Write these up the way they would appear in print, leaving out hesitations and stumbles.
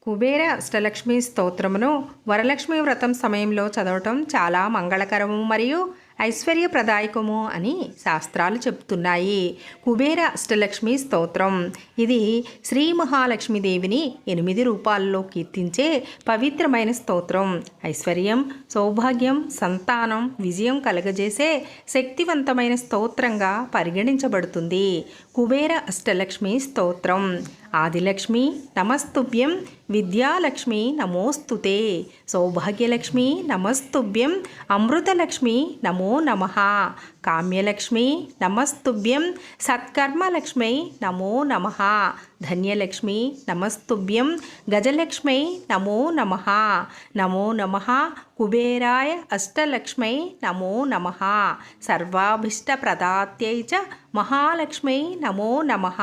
కుబేర అష్టలక్ష్మి స్తోత్రమును వరలక్ష్మి వ్రతం సమయంలో చదవటం చాలా మంగళకరము మరియు ఐశ్వర్యప్రదాయకము అని శాస్త్రాలు చెప్తున్నాయి. కుబేర అష్టలక్ష్మి స్తోత్రం ఇది శ్రీ మహాలక్ష్మీదేవిని 8 రూపాల్లో కీర్తించే పవిత్రమైన స్తోత్రం. ఐశ్వర్యం, సౌభాగ్యం, సంతానం, విజయం కలగజేసే శక్తివంతమైన స్తోత్రంగా పరిగణించబడుతుంది. కుబేర అష్టలక్ష్మి స్తోత్రం. ఆదిలక్ష్మి నమస్తుభ్యం, విద్యాలక్ష్మి నమోస్తుతే, సౌభాగ్యలక్ష్మి నమస్తుభ్యం, అమృతలక్ష్మి నమో నమః, కామ్యలక్ష్మి నమస్తుభ్యం, సత్కర్మలక్ష్మై నమో నమః, ధన్యలక్ష్మి నమస్తుభ్యం, గజలక్ష్మై నమో నమః, నమో నమః కుబేరాయ అష్టలక్ష్మై నమో నమః, సర్వాభీష్టప్రదాత్యై చ మహాలక్ష్మై నమో నమః.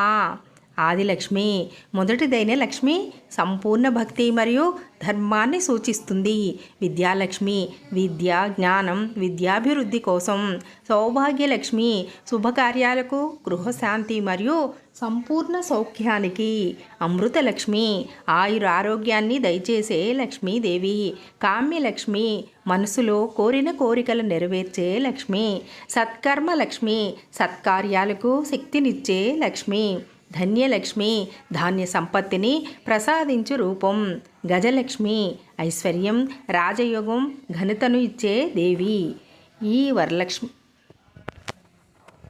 ఆదిలక్ష్మి మొదటిదైన లక్ష్మి సంపూర్ణ భక్తి మరియు ధర్మాన్ని సూచిస్తుంది. విద్యాలక్ష్మి విద్య, జ్ఞానం, విద్యాభివృద్ధి కోసం. సౌభాగ్యలక్ష్మి శుభకార్యాలకు, గృహశాంతి మరియు సంపూర్ణ సౌఖ్యానికి. అమృతలక్ష్మి ఆయురారోగ్యాన్ని దయచేసే లక్ష్మీదేవి. కామ్యలక్ష్మి మనసులో కోరిన కోరికలు నెరవేర్చే లక్ష్మి. సత్కర్మలక్ష్మి సత్కార్యాలకు శక్తినిచ్చే లక్ష్మి. ధన్యలక్ష్మి ధాన్య సంపత్తిని ప్రసాదించు రూపం. గజలక్ష్మి ఐశ్వర్యం, రాజయోగం, ఘనతను ఇచ్చే దేవి. ఈ వరలక్ష్మి